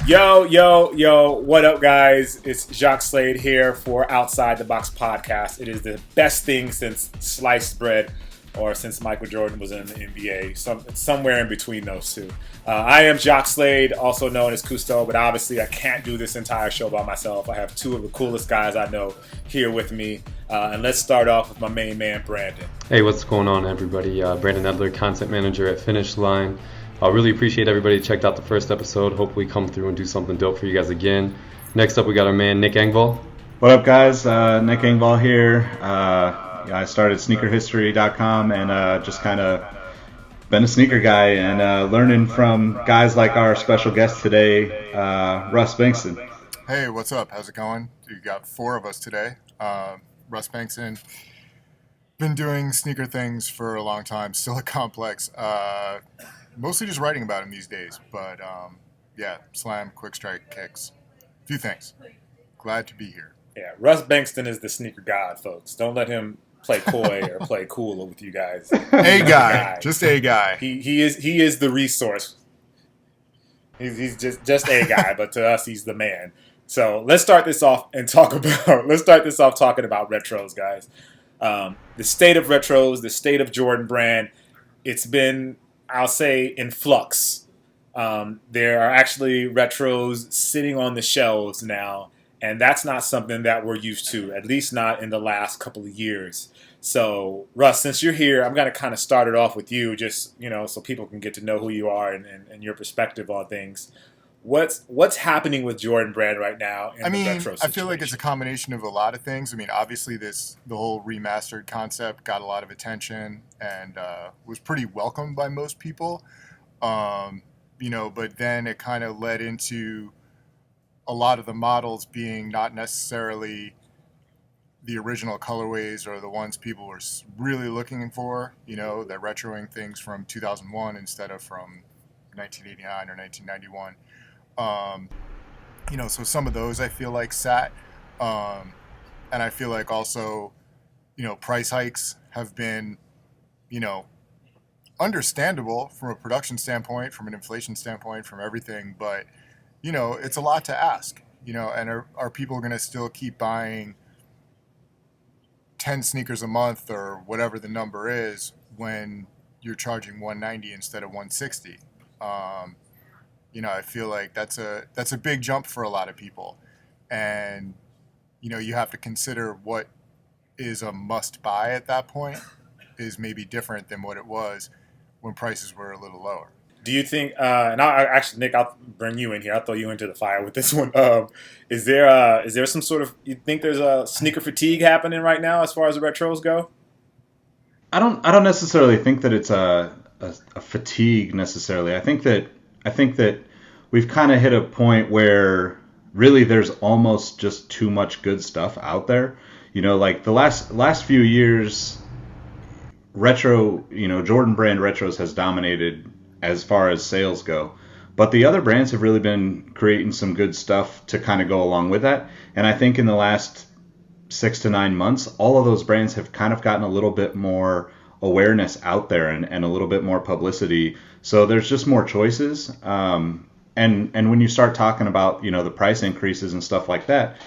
Yo, what up, guys? It's Jacques Slade here for Outside the Box podcast. It is the best thing since sliced bread or since Michael Jordan was in the NBA, somewhere in between those two. I am Jacques Slade, also known as Kustoo, but obviously I can't do this entire show by myself. I have two of the coolest guys I know here with me. And let's start off with my main man, Brandon. Hey, what's going on, everybody? Brandon Edler, content manager at Finish Line. I really appreciate everybody who checked out the first episode. Hopefully come through and do something dope for you guys again. Next up, we got our man, Nick Engvall. What up, guys? Nick Engvall here. I started sneakerhistory.com and just kind of been a sneaker guy and learning from guys like our special guest today, Russ Bengtson. Hey, what's up? How's it going? You got four of us today. Russ Bengtson. Been doing sneaker things for a long time. Still a complex. Mostly just writing about him these days, but yeah, slam, quick strike, kicks, a few things. Glad to be here. Yeah, Russ Bengtson is the sneaker god, folks. Don't let him play coy or play cool with you guys. A guy, just a guy. He is the resource. He's just a guy, but to us, he's the man. So let's start this off talking about retros, guys. The state of retros, the state of Jordan brand. It's been, I'll say, in flux. There are actually retros sitting on the shelves now, and that's not something that we're used to, at least not in the last couple of years. So, Russ, since you're here, I'm going to kind of start it off with you, just so people can get to know who you are and your perspective on things. What's happening with Jordan brand right now in the retro situation? I feel like it's a combination of a lot of things. I mean, obviously the whole remastered concept got a lot of attention and was pretty welcomed by most people. But then it kind of led into a lot of the models being not necessarily the original colorways or the ones people were really looking for, that retroing things from 2001 instead of from 1989 or 1991. So some of those I feel like sat, and I feel like also, price hikes have been, understandable from a production standpoint, from an inflation standpoint, from everything, but, it's a lot to ask, and are people going to still keep buying 10 sneakers a month or whatever the number is when you're charging $190 instead of $160? I feel like that's a big jump for a lot of people. And, you have to consider what is a must buy at that point is maybe different than what it was when prices were a little lower. Do you think, Nick, I'll bring you in here. I'll throw you into the fire with this one. Is there some sort of, you think there's a sneaker fatigue happening right now as far as the retros go? I don't necessarily think that it's a fatigue necessarily. I think that we've kind of hit a point where really there's almost just too much good stuff out there. Like the last few years, retro, Jordan brand retros has dominated as far as sales go. But the other brands have really been creating some good stuff to kind of go along with that. And I think in the last 6 to 9 months, all of those brands have kind of gotten a little bit more awareness out there and a little bit more publicity. So there's just more choices. And when you start talking about, the price increases and stuff like that,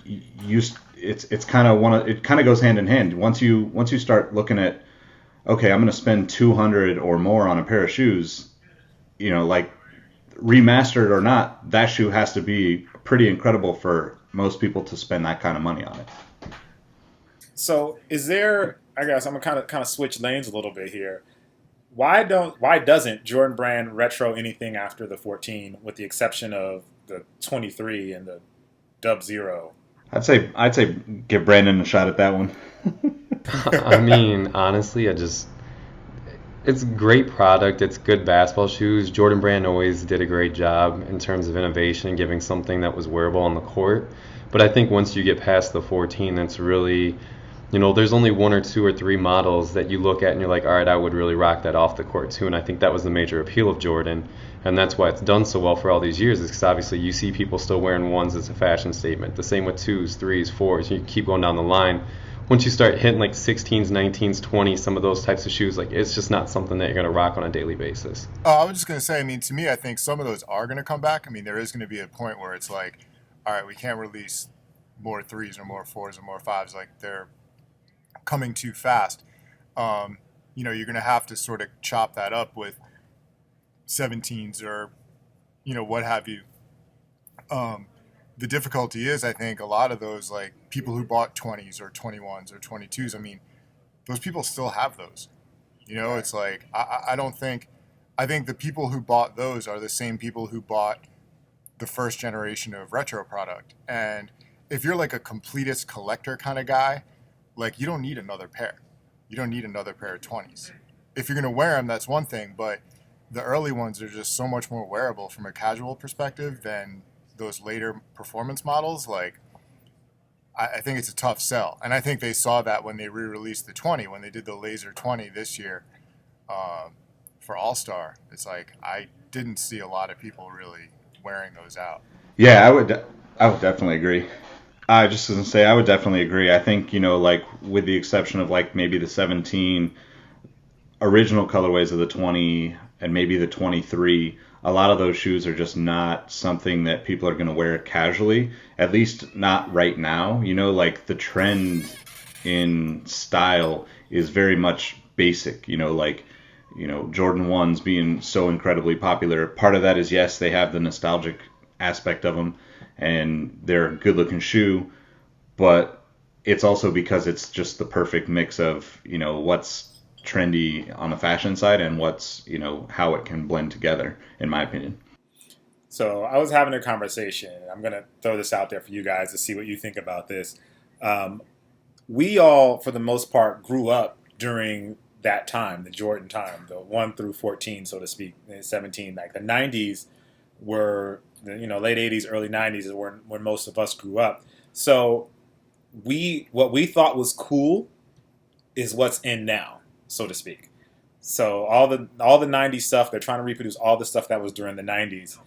it kind of goes hand in hand. Once you start looking at, okay, I'm going to spend $200 or more on a pair of shoes, like remastered or not, that shoe has to be pretty incredible for most people to spend that kind of money on it. So is there, I guess I'm going to kind of switch lanes a little bit here. Why doesn't Jordan brand retro anything after the 14, with the exception of the 23 and the Dub Zero? I'd say give Brandon a shot at that one. I mean, honestly, it's a great product. It's good basketball shoes. Jordan brand always did a great job in terms of innovation, giving something that was wearable on the court. But I think once you get past the 14, it's really, there's only 1 or 2 or 3 models that you look at and you're like, all right, I would really rock that off the court too. And I think that was the major appeal of Jordan. And that's why it's done so well for all these years, is because obviously you see people still wearing ones as a fashion statement. The same with 2s, 3s, 4s. You keep going down the line. once you start hitting like 16s, 19s, 20s, some of those types of shoes, like it's just not something that you're going to rock on a daily basis. I was just going to say, I mean, to me, I think some of those are going to come back. I mean, there is going to be a point where it's like, all right, we can't release more 3s or more 4s or more 5s. Like, they're coming too fast. You know, you're going to have to sort of chop that up with 17s or, you know, what have you. The difficulty is, I think, a lot of those, like, people who bought 20s or 21s or 22s, I mean, those people still have those. You know, it's like, I don't think, I think the people who bought those are the same people who bought the first generation of retro product. And if you're like a completist collector kind of guy, like, you don't need another pair. You don't need another pair of 20s. If you're going to wear them, that's one thing, but the early ones are just so much more wearable from a casual perspective than those later performance models. Like, I think it's a tough sell. And I think they saw that when they re-released the 20, when they did the Laser 20 this year for All-Star. It's like, I didn't see a lot of people really wearing those out. Yeah, I would definitely agree. I just was gonna say I would definitely agree. I think, you know, like with the exception of like maybe the 17 original colorways of the 20 and maybe the 23, a lot of those shoes are just not something that people are going to wear casually, at least not right now. You know, like the trend in style is very much basic, you know, like, you know, Jordan 1s being so incredibly popular. Part of that is, yes, they have the nostalgic aspect of them and they're a good looking shoe, but it's also because it's just the perfect mix of, you know, what's trendy on the fashion side and what's, you know, how it can blend together, in my opinion. So I was having a conversation. I'm going to throw this out there for you guys to see what you think about this. We all, for the most part, grew up during that time, the Jordan time, the 1 through 14, so to speak, 17. Like the 90s were, you know, late 80s, early 90s is when most of us grew up. So what we thought was cool is what's in now, so to speak. So all the 90s stuff, they're trying to reproduce all the stuff that was during the 90s.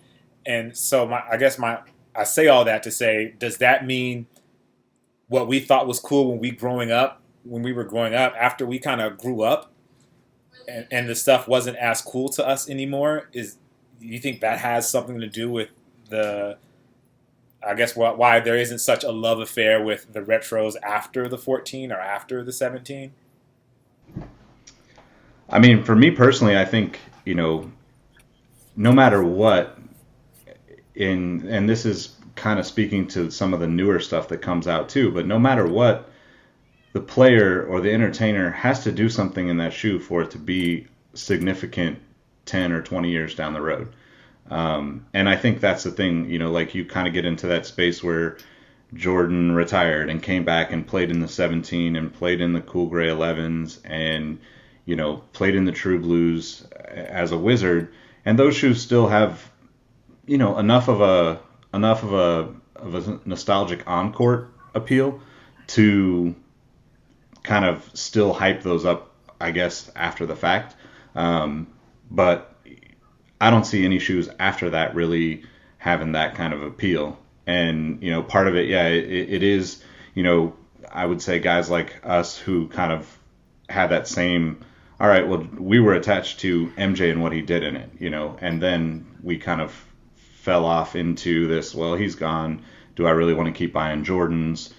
And so I say all that to say, does that mean what we thought was cool when we were growing up, after we kind of grew up and the stuff wasn't as cool to us anymore? Do you think that has something to do with why there isn't such a love affair with the retros after the 14 or after the 17? I mean, for me personally, I think, you know, no matter what, and this is kind of speaking to some of the newer stuff that comes out too, but no matter what, the player or the entertainer has to do something in that shoe for it to be significant 10 or 20 years down the road. And I think that's the thing, you know, like you kind of get into that space where Jordan retired and came back and played in the 17 and played in the cool gray 11s and, you know, played in the true blues as a Wizard, and those shoes still have, you know, enough of a nostalgic on-court appeal to kind of still hype those up, I guess, after the fact. But I don't see any shoes after that really having that kind of appeal. And, you know, part of it, yeah, it is, you know, I would say guys like us who kind of had that same, all right, well, we were attached to MJ and what he did in it, you know, and then we kind of fell off into this, well, he's gone. Do I really want to keep buying Jordans?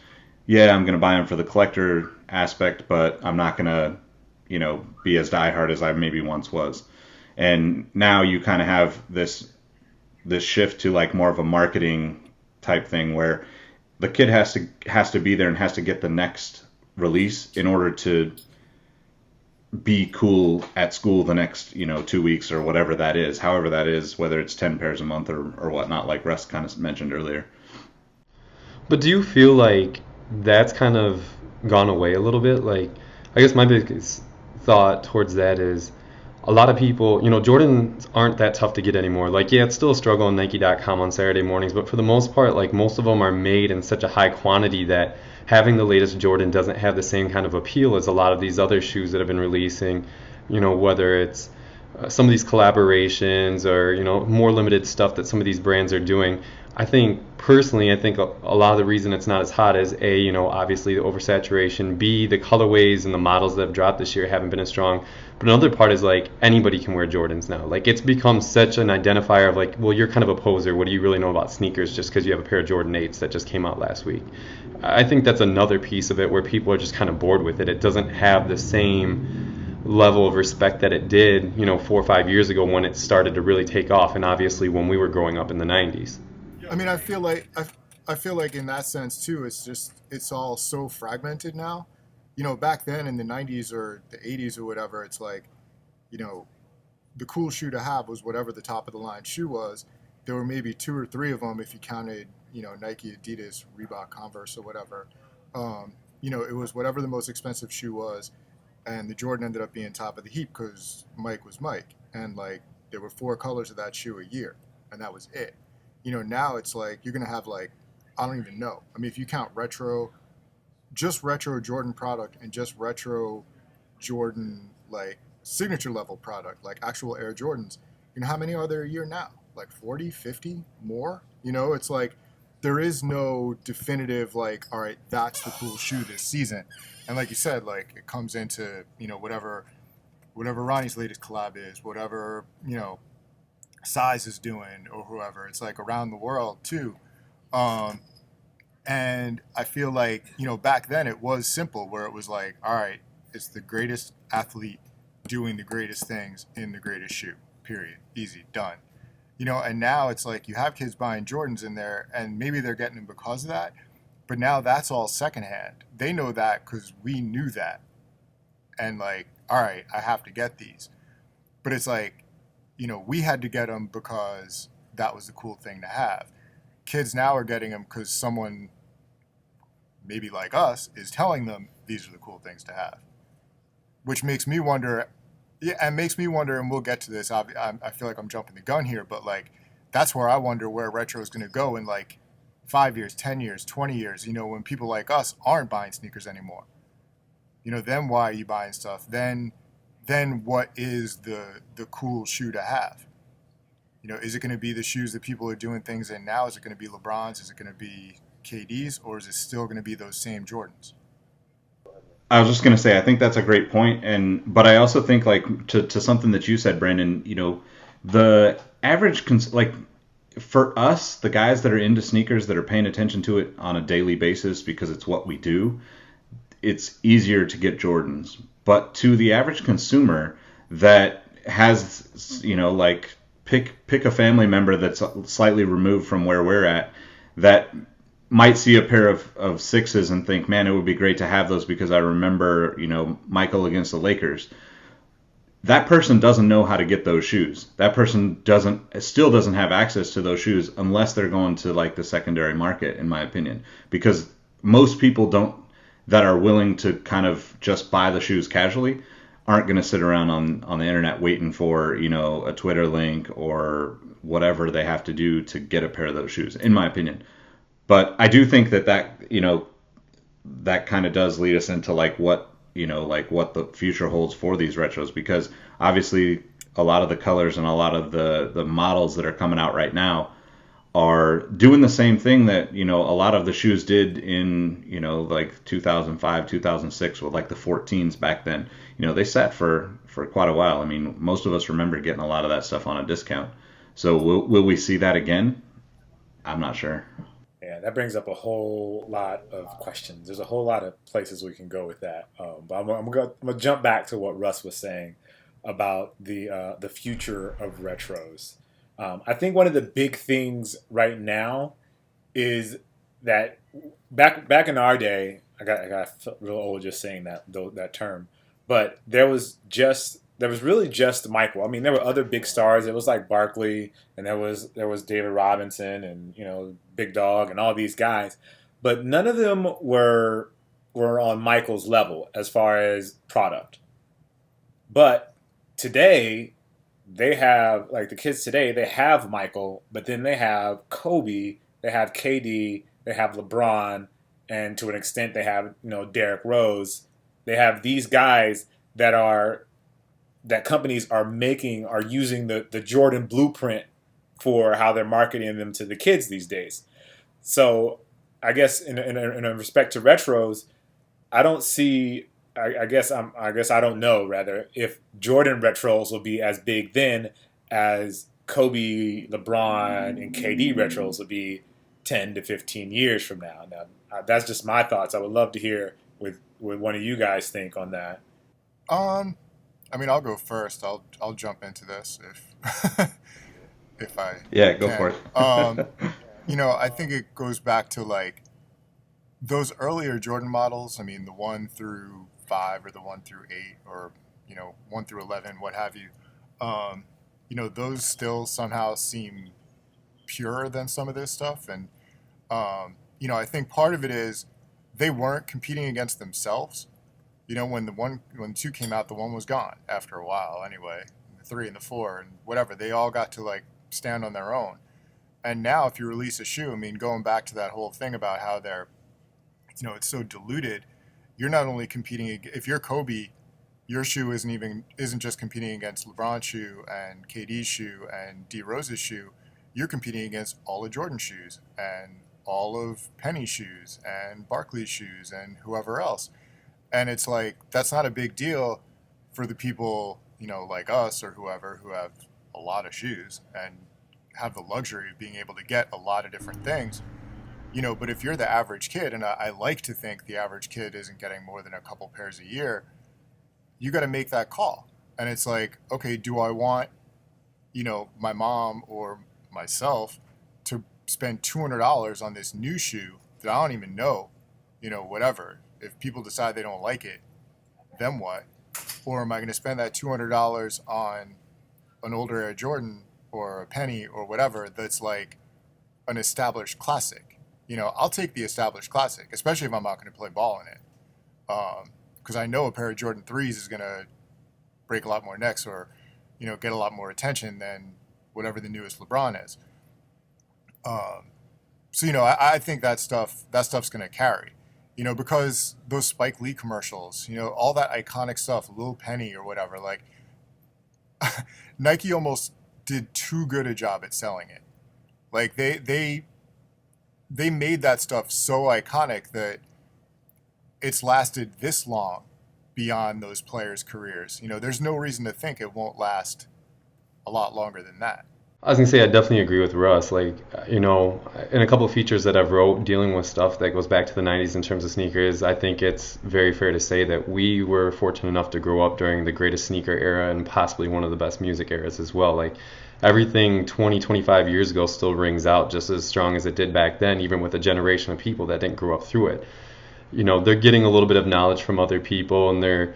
Yeah, I'm going to buy them for the collector aspect, but I'm not going to, you know, be as diehard as I maybe once was. And now you kind of have this shift to like more of a marketing type thing where the kid has to be there and has to get the next release in order to be cool at school the next, you know, 2 weeks or whatever that is, however that is, whether it's 10 pairs a month or whatnot, like Russ kind of mentioned earlier. But do you feel like that's kind of gone away a little bit? Like, I guess my biggest thought towards that is a lot of people, you know, Jordans aren't that tough to get anymore. Like, yeah, it's still a struggle on Nike.com on Saturday mornings, but for the most part, like, most of them are made in such a high quantity that having the latest Jordan doesn't have the same kind of appeal as a lot of these other shoes that have been releasing, you know, whether it's some of these collaborations or, you know, more limited stuff that some of these brands are doing. I think personally, I think a lot of the reason it's not as hot is A, obviously the oversaturation, B, the colorways and the models that have dropped this year haven't been as strong. But another part is like anybody can wear Jordans now. Like it's become such an identifier of like, well, you're kind of a poser. What do you really know about sneakers just because you have a pair of Jordan 8s that just came out last week? I think that's another piece of it where people are just kind of bored with it. It doesn't have the same level of respect that it did, 4 or 5 years ago when it started to really take off, and obviously when we were growing up in the 90s. I mean, I feel like in that sense too, it's all so fragmented now. Back then in the '90s or the '80s or whatever, it's like, the cool shoe to have was whatever the top of the line shoe was. There were maybe two or three of them if you counted, Nike, Adidas, Reebok, Converse, or whatever. It was whatever the most expensive shoe was, and the Jordan ended up being top of the heap because Mike was Mike, and like there were 4 colors of that shoe a year, and that was it. Now it's like you're gonna have like, I don't even know. I mean, if you count just retro Jordan product and just retro Jordan like signature level product, like actual Air Jordans, how many are there a year now? Like 40, 50 more? It's like there is no definitive like, all right, that's the cool shoe this season. And like you said, like it comes into, whatever Ronnie's latest collab is, whatever, Size is doing or whoever. It's like around the world too. And I feel like, back then it was simple where it was like, all right, it's the greatest athlete doing the greatest things in the greatest shoe, period. Easy, done. And now it's like you have kids buying Jordans in there and maybe they're getting them because of that. But now that's all secondhand. They know that because we knew that. And like, all right, I have to get these. But it's like, we had to get them because that was the cool thing to have. Kids now are getting them because someone, maybe like us, is telling them these are the cool things to have. Which makes me wonder, and we'll get to this, I feel like I'm jumping the gun here, but like, that's where I wonder where retro is going to go in like 5 years, 10 years, 20 years, when people like us aren't buying sneakers anymore. Then why are you buying stuff? Then what is the cool shoe to have? Is it going to be the shoes that people are doing things in now? Is it going to be LeBron's? Is it going to be KD's? Or is it still going to be those same Jordans? I was just going to say, I think that's a great point. But I also think like to something that you said, Brandon, the average, like for us, the guys that are into sneakers, that are paying attention to it on a daily basis because it's what we do, it's easier to get Jordans. But to the average consumer that has, like pick a family member that's slightly removed from where we're at, that might see a pair of sixes and think, man, it would be great to have those because I remember, Michael against the Lakers. That person doesn't know how to get those shoes. That person still doesn't have access to those shoes unless they're going to like the secondary market, in my opinion, because most people that are willing to kind of just buy the shoes casually aren't going to sit around on the internet waiting for, a Twitter link or whatever they have to do to get a pair of those shoes, in my opinion. But I do think that that kind of does lead us into like what the future holds for these retros, because obviously a lot of the colors and a lot of the models that are coming out right now are doing the same thing that, a lot of the shoes did in, like 2005, 2006 with like the 14s back then. They sat for quite a while. I mean, most of us remember getting a lot of that stuff on a discount. So will we see that again? I'm not sure. Yeah, that brings up a whole lot of questions. There's a whole lot of places we can go with that. But I'm gonna jump back to what Russ was saying about the future of retros. I think one of the big things right now is that back in our day, I got real old just saying that term, but there was really just Michael. I mean, there were other big stars. It was like Barkley, and there was David Robinson, and Big Dog, and all these guys, but none of them were on Michael's level as far as product. But today, they have, like the kids today, they have Michael, but then they have Kobe, they have KD, they have LeBron, and to an extent they have Derrick Rose. They have these guys that companies are using the Jordan blueprint for how they're marketing them to the kids these days. So I guess in respect to retros, I don't see. I guess I don't know rather if Jordan retros will be as big then as Kobe, LeBron, and KD retros will be 10 to 15 years from now. Now that's just my thoughts. I would love to hear what one of you guys think on that. I mean, I'll go first. I'll jump into this if if I Go can. for it. I think it goes back to like those earlier Jordan models. I mean, the 1 through 5 or the 1 through 8 or 1 through 11, what have you. Those still somehow seem purer than some of this stuff, and I think part of it is they weren't competing against themselves. When the 2 came out, the 1 was gone after a while anyway. The 3 and the 4 and whatever, they all got to like stand on their own. And now if you release a shoe, I mean, going back to that whole thing about how they're, it's so diluted, you're not only competing, if you're Kobe, your shoe isn't just competing against LeBron's shoe and KD's shoe and D Rose's shoe. You're competing against all of Jordan's shoes and all of Penny's shoes and Barkley's shoes and whoever else. And it's like, that's not a big deal for the people, like us or whoever who have a lot of shoes and have the luxury of being able to get a lot of different things. But if you're the average kid, and I like to think the average kid isn't getting more than a couple pairs a year, you got to make that call. And it's like, okay, do I want, my mom or myself to spend $200 on this new shoe that I don't even know, whatever. If people decide they don't like it, then what? Or am I going to spend that $200 on an older Air Jordan or a Penny or whatever that's like an established classic? I'll take the established classic, especially if I'm not going to play ball in it. Because I know a pair of Jordan 3s is going to break a lot more necks or, get a lot more attention than whatever the newest LeBron is. I think that stuff's going to carry. Because those Spike Lee commercials, all that iconic stuff, Lil Penny or whatever, like Nike almost did too good a job at selling it. Like they made that stuff so iconic that it's lasted this long beyond those players' careers. There's no reason to think it won't last a lot longer than that. I was gonna say I definitely agree with Russ. Like, in a couple of features that I've wrote dealing with stuff that goes back to the 90s in terms of sneakers, I think it's very fair to say that we were fortunate enough to grow up during the greatest sneaker era and possibly one of the best music eras as well. Like, everything 20, 25 years ago still rings out just as strong as it did back then, even with a generation of people that didn't grow up through it. They're getting a little bit of knowledge from other people, and they're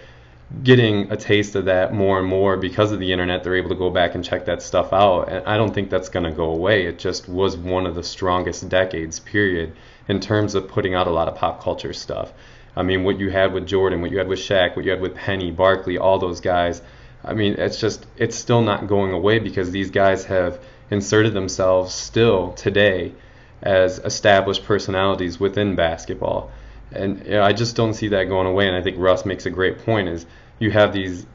getting a taste of that more and more because of the internet. They're able to go back and check that stuff out, and I don't think that's going to go away. It just was one of the strongest decades, period, in terms of putting out a lot of pop culture stuff. I mean, what you had with Jordan, what you had with Shaq, what you had with Penny, Barkley, all those guys, I mean, it's still not going away because these guys have inserted themselves still today as established personalities within basketball. And I just don't see that going away. And I think Russ makes a great point is you have these,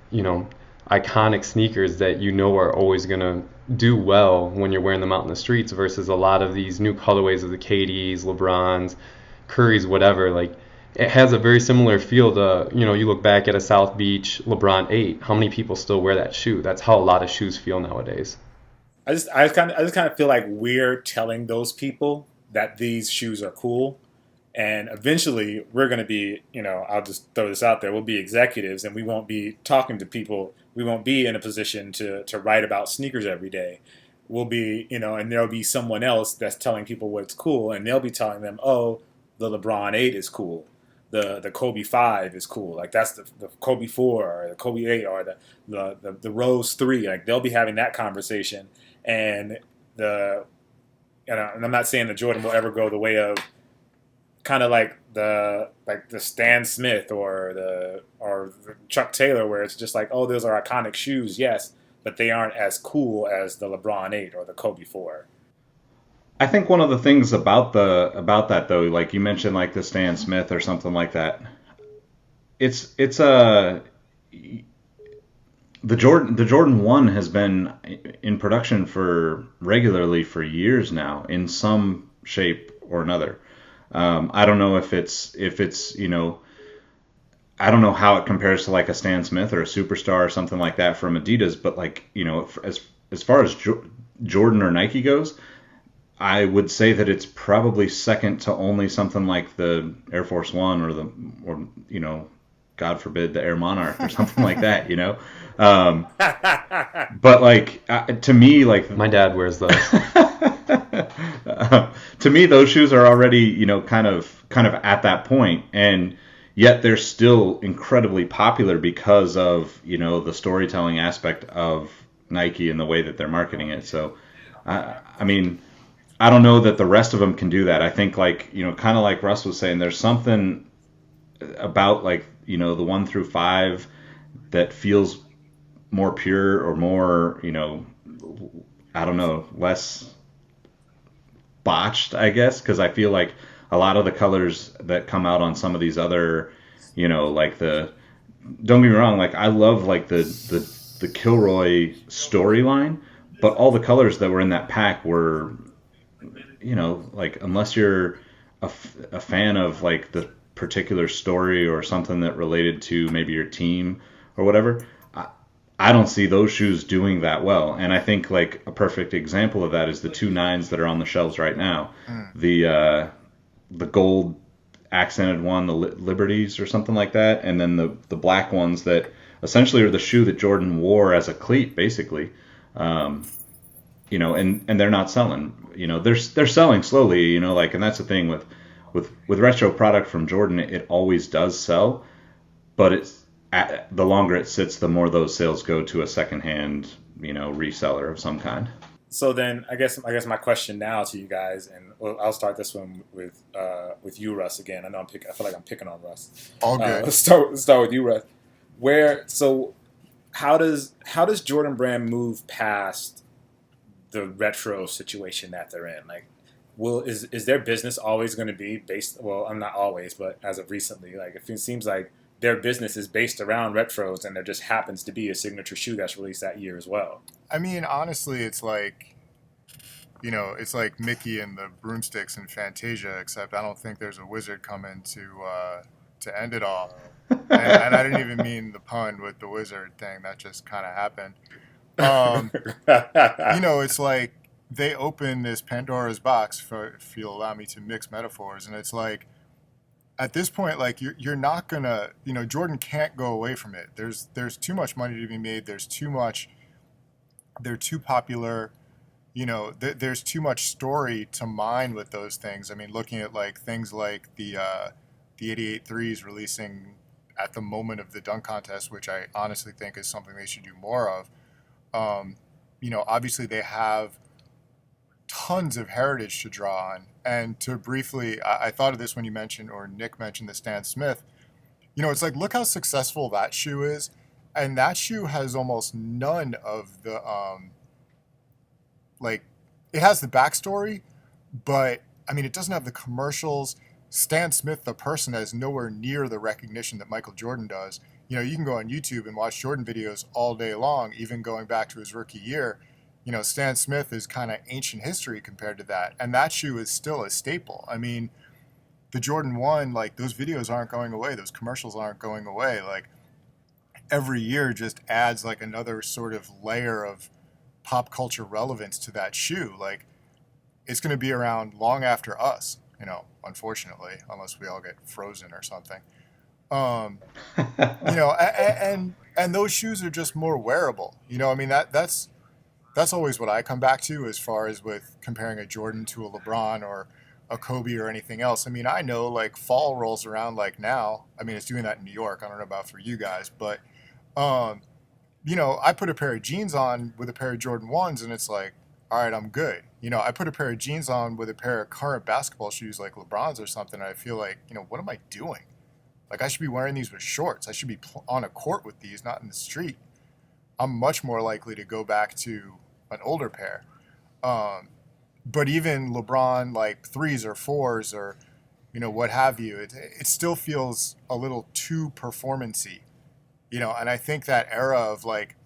iconic sneakers that are always going to do well when you're wearing them out in the streets versus a lot of these new colorways of the KDs, LeBrons, Currys, whatever. Like, it has a very similar feel to, you look back at a South Beach LeBron 8. How many people still wear that shoe? That's how a lot of shoes feel nowadays. I just kind of feel like we're telling those people that these shoes are cool. And eventually we're going to be, I'll just throw this out there, we'll be executives and we won't be talking to people. We won't be in a position to write about sneakers every day. We'll be, and there'll be someone else that's telling people what's cool. And they'll be telling them, oh, the LeBron 8 is cool. The Kobe 5 is cool. Like, that's the Kobe 4 or the Kobe 8 or the Rose 3. Like, they'll be having that conversation. And I'm not saying that Jordan will ever go the way of kind of like the Stan Smith or the Chuck Taylor, where it's just like, oh, those are iconic shoes, yes, but they aren't as cool as the LeBron 8 or the Kobe 4. I think one of the things about that though, like you mentioned, like the Stan Smith or something like that, it's the the Jordan 1 has been in production for regularly for years now in some shape or another. I don't know if it's I don't know how it compares to like a Stan Smith or a Superstar or something like that from Adidas, but like, as far as Jordan or Nike goes, I would say that it's probably second to only something like the Air Force One or God forbid, the Air Monarch or something like that, But like to me, like My dad wears those. to me, those shoes are already, kind of at that point, and yet they're still incredibly popular because of, the storytelling aspect of Nike and the way that they're marketing it. So, I mean, I don't know that the rest of them can do that. I think like, kind of like Russ was saying, there's something about like, the 1 through 5 that feels more pure or more, I don't know, less botched, I guess, because I feel like a lot of the colors that come out on some of these other, like don't get me wrong, like I love like the Kilroy storyline, but all the colors that were in that pack were, like unless you're a fan of like the particular story or something that related to maybe your team or whatever, I don't see those shoes doing that well. And I think like a perfect example of that is the 2 9s that are on the shelves right now. The gold accented one, the Liberties or something like that, and then the black ones that essentially are the shoe that Jordan wore as a cleat, basically. And they're not selling. They're selling slowly. And that's the thing with retro product from Jordan, it always does sell, but the longer it sits, the more those sales go to a secondhand, reseller of some kind. So then, I guess my question now to you guys, and I'll start this one with you, Russ. Again, I feel like I'm picking on Russ. All good. Let's start with you, Russ. How does Jordan Brand move past the retro situation that they're in? Like, is their business always going to be based? Well, I'm not always, but as of recently, like it seems like their business is based around retros, and there just happens to be a signature shoe that's released that year as well. I mean, honestly, it's like, it's like Mickey and the broomsticks in Fantasia, except I don't think there's a wizard coming to end it all. And I didn't even mean the pun with the wizard thing. That just kind of happened. It's like they open this Pandora's box, if you'll allow me to mix metaphors, and it's like, at this point, like you're not gonna, Jordan can't go away from it. There's too much money to be made. They're too popular. There's too much story to mine with those things. I mean, looking at like things like the 88 threes releasing at the moment of the dunk contest, which I honestly think is something they should do more of. Obviously they have tons of heritage to draw on. And to briefly, I thought of this when you mentioned, or Nick mentioned, the Stan Smith. It's like, look how successful that shoe is. And that shoe has almost none of the, it has the backstory, but I mean, it doesn't have the commercials. Stan Smith, the person, has nowhere near the recognition that Michael Jordan does. You can go on YouTube and watch Jordan videos all day long, even going back to his rookie year. Stan Smith is kind of ancient history compared to that. And that shoe is still a staple. I mean, the Jordan 1, like, those videos aren't going away. Those commercials aren't going away. Like, every year just adds, like, another sort of layer of pop culture relevance to that shoe. Like, it's going to be around long after us, unfortunately, unless we all get frozen or something. And those shoes are just more wearable. I mean, that's always what I come back to as far as with comparing a Jordan to a LeBron or a Kobe or anything else. I mean, I know like fall rolls around like now. I mean, it's doing that in New York. I don't know about for you guys, but, I put a pair of jeans on with a pair of Jordan 1s and it's like, all right, I'm good. I put a pair of jeans on with a pair of current basketball shoes like LeBron's or something. And I feel like, what am I doing? Like, I should be wearing these with shorts. I should be on a court with these, not in the street. I'm much more likely to go back to an older pair. But even LeBron, like 3s or 4s or, what have you, it still feels a little too performance-y. And I think that era of, like,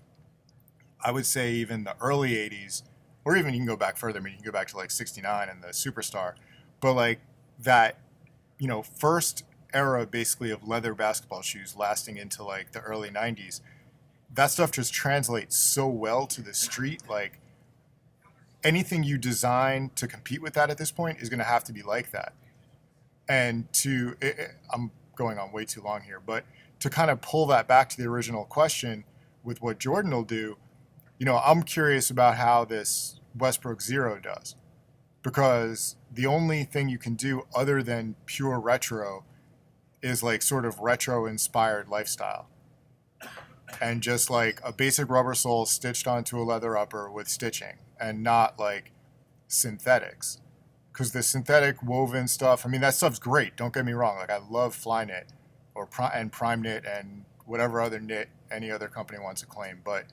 I would say even the early 80s, or even you can go back further. I mean, you can go back to like 69 and the Superstar. But like that, first era basically of leather basketball shoes lasting into like the early 90s, that stuff just translates so well to the street. Like anything you design to compete with that at this point is going to have to be like that. And I'm going on way too long here, but to kind of pull that back to the original question with what Jordan will do, I'm curious about how this Westbrook Zero does, because the only thing you can do other than pure retro is like sort of retro inspired lifestyle. And just like a basic rubber sole stitched onto a leather upper with stitching and not like synthetics. Because the synthetic woven stuff, I mean, that stuff's great. Don't get me wrong. Like I love Flyknit and Prime Knit and whatever other knit any other company wants to claim. But,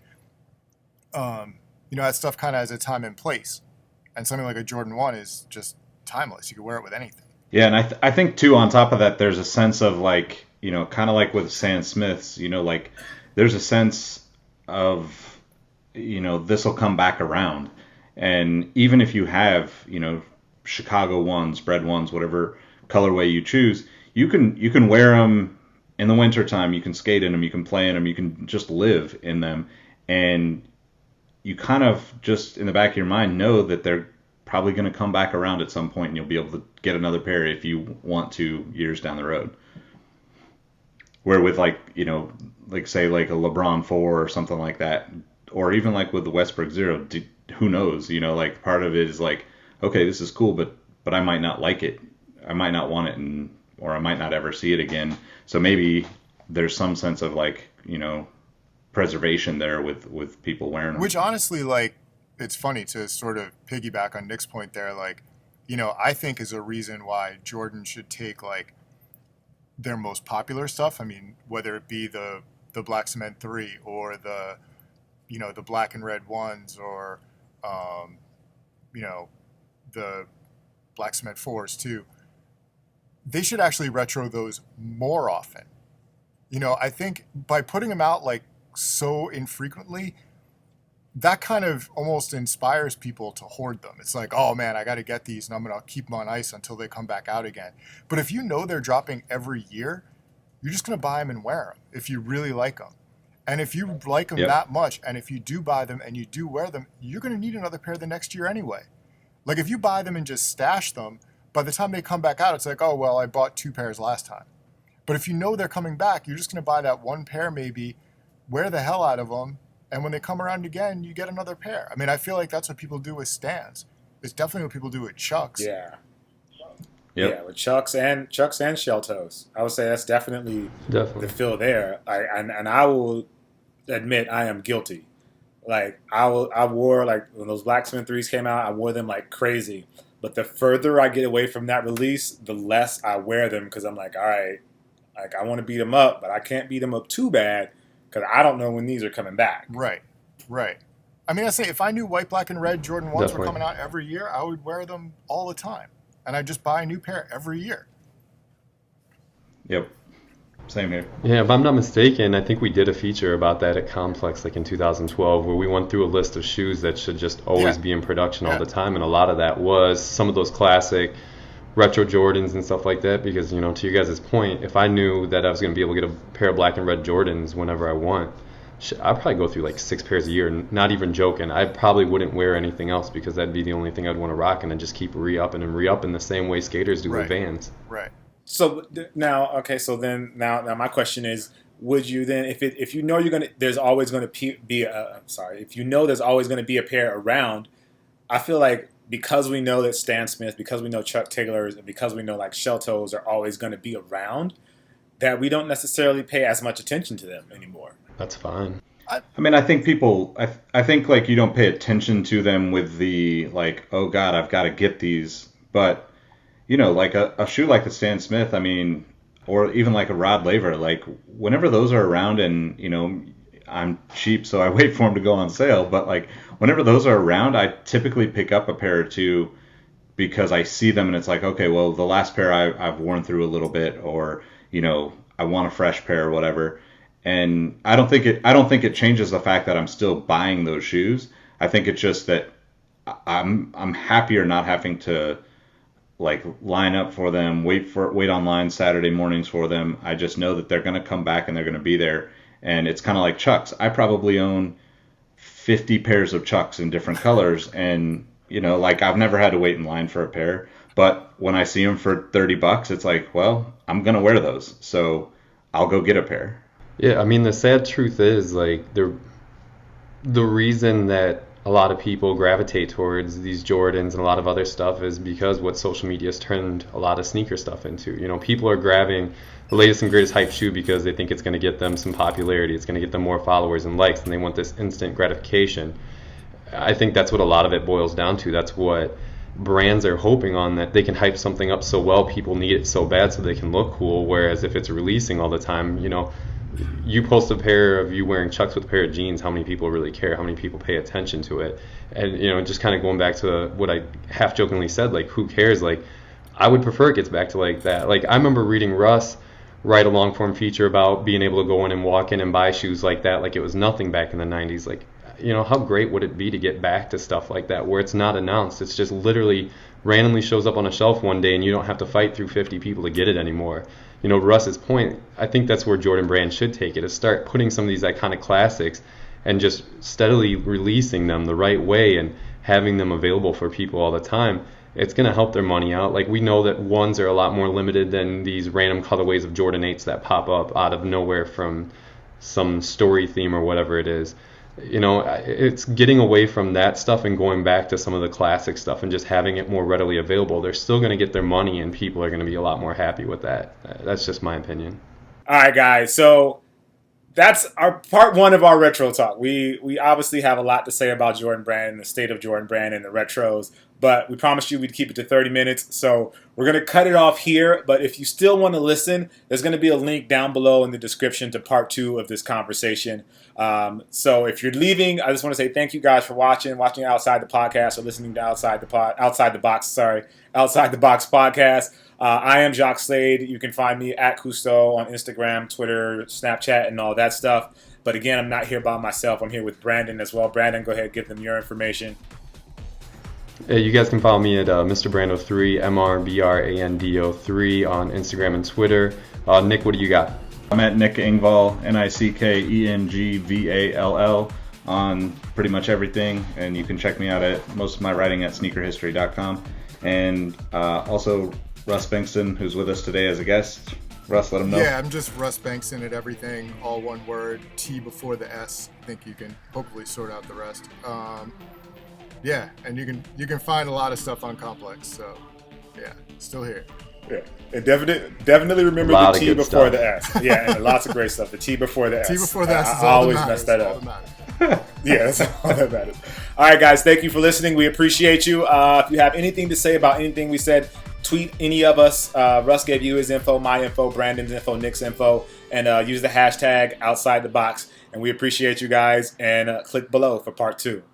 that stuff kind of has a time and place. And something like a Jordan 1 is just timeless. You can wear it with anything. Yeah, and I think too, on top of that, there's a sense of like, kind of like with Stan Smiths, like there's a sense of, this will come back around. And even if you have, Chicago ones, bread ones, whatever colorway you choose, you can wear them in the wintertime. You can skate in them, you can play in them, you can just live in them. And you kind of just in the back of your mind know that they're probably going to come back around at some point and you'll be able to get another pair if you want to years down the road. Where with like, like say like a LeBron 4 or something like that, or even like with the Westbrook Zero, who knows, like part of it is like, okay, this is cool, but I might not like it. I might not want it, or I might not ever see it again. So maybe there's some sense of like, preservation there with people wearing them. Which honestly, like, it's funny to sort of piggyback on Nick's point there. Like, I think is a reason why Jordan should take like their most popular stuff. I mean, whether it be the Black Cement 3 or the black and red ones or, the Black Cement 4s too. They should actually retro those more often. I think by putting them out like so infrequently, that kind of almost inspires people to hoard them. It's like, oh man, I got to get these and I'm going to keep them on ice until they come back out again. But if they're dropping every year, you're just going to buy them and wear them if you really like them. And if you like them that much, and if you do buy them and you do wear them, you're going to need another pair the next year anyway. Like if you buy them and just stash them, by the time they come back out, it's like, oh, well, I bought 2 pairs last time. But if they're coming back, you're just going to buy that one pair maybe, wear the hell out of them, and when they come around again, you get another pair. I mean, I feel like that's what people do with Stans. It's definitely what people do with Chucks. Yeah. Yep. Yeah, with Chucks and shell toes. I would say that's definitely the feel there. And I will admit I am guilty. Like I wore like when those Blacksmith 3s came out, I wore them like crazy. But the further I get away from that release, the less I wear them because I'm like, all right, like I want to beat them up, but I can't beat them up too bad because I don't know when these are coming back. Right. I mean, I say if I knew white, black, and red Jordan 1s were coming out every year, I would wear them all the time. And I'd just buy a new pair every year. Yep. Same here. Yeah, if I'm not mistaken, I think we did a feature about that at Complex like in 2012 where we went through a list of shoes that should just always be in production all the time. And a lot of that was some of those classic retro Jordans and stuff like that because, to you guys' point, if I knew that I was going to be able to get a pair of black and red Jordans whenever I want, I'd probably go through like 6 pairs a year, not even joking. I probably wouldn't wear anything else because that'd be the only thing I'd want to rock and then just keep re-upping the same way skaters do with Vans. Right. So now my question is, would you then, if you know there's always going to be if you know there's always going to be a pair around, I feel like because we know that Stan Smith, because we know Chuck Taylors, and because we know like shell toes are always going to be around, that we don't necessarily pay as much attention to them anymore. That's fine. I mean, I think people, I think like you don't pay attention to them with the like, oh God, I've got to get these, but like a shoe like the Stan Smith, I mean, or even like a Rod Laver, like whenever those are around and, I'm cheap, so I wait for them to go on sale. But like whenever those are around, I typically pick up a pair or two because I see them and it's like, okay, well, the last pair I've worn through a little bit or, I want a fresh pair or whatever. And I don't think it changes the fact that I'm still buying those shoes. I think it's just that I'm happier not having to like line up for them, wait online Saturday mornings for them. I just know that they're going to come back and they're going to be there. And it's kind of like Chucks. I probably own 50 pairs of Chucks in different colors, and like I've never had to wait in line for a pair. But when I see them for $30, it's like, well, I'm going to wear those, so I'll go get a pair. Yeah, I mean, the sad truth is, like, the reason that a lot of people gravitate towards these Jordans and a lot of other stuff is because what social media has turned a lot of sneaker stuff into. People are grabbing the latest and greatest hype shoe because they think it's going to get them some popularity, it's going to get them more followers and likes, and they want this instant gratification. I think that's what a lot of it boils down to. That's what brands are hoping on, that they can hype something up so well, people need it so bad so they can look cool, whereas if it's releasing all the time, you post a pair of you wearing Chucks with a pair of jeans, how many people really care? How many people pay attention to it? And, just kind of going back to what I half jokingly said, like, who cares? Like, I would prefer it gets back to like that. Like, I remember reading Russ write a long form feature about being able to go in and walk in and buy shoes like that, like it was nothing back in the 90s. Like, how great would it be to get back to stuff like that where it's not announced? It's just literally randomly shows up on a shelf one day and you don't have to fight through 50 people to get it anymore. Russ's point, I think that's where Jordan Brand should take it, is start putting some of these iconic classics and just steadily releasing them the right way and having them available for people all the time. It's going to help their money out. Like, we know that ones are a lot more limited than these random colorways of Jordan 8s that pop up out of nowhere from some story theme or whatever it is. It's getting away from that stuff and going back to some of the classic stuff and just having it more readily available. They're still going to get their money and people are going to be a lot more happy with that. That's just my opinion. All right, guys. So that's our part one of our retro talk. We obviously have a lot to say about Jordan Brand and the state of Jordan Brand and the retros, but we promised you we'd keep it to 30 minutes. So we're going to cut it off here. But if you still want to listen, there's going to be a link down below in the description to part two of this conversation. So if you're leaving, I just want to say thank you guys for watching Outside the Podcast or listening to Outside the Box podcast. I am Jacques Slade. You can find me at Kustoo on Instagram, Twitter, Snapchat, and all that stuff. But again, I'm not here by myself. I'm here with Brandon as well. Brandon, go ahead, give them your information. Hey, you guys can follow me at Mr. Brando3, MrBrando3 on Instagram and Twitter. Nick, what do you got? I'm at Nick Engvall, NickEngvall, on pretty much everything, and you can check me out at most of my writing at sneakerhistory.com. And also Russ Bengtson, who's with us today as a guest. Russ, let him know. Yeah, I'm just Russ Bengtson at everything, all one word, T before the S. I think you can hopefully sort out the rest. Yeah, and you can find a lot of stuff on Complex. So yeah, still here. Yeah, and definitely remember the T before the S. Yeah, and lots of great stuff. The T before the S. T before the S is I all always that matters. mess that up. Yeah, that's all that matters. All right, guys, thank you for listening. We appreciate you. If you have anything to say about anything we said, tweet any of us. Russ gave you his info, my info, Brandon's info, Nick's info, and use the hashtag Outside the Box. And we appreciate you guys. And click below for part two.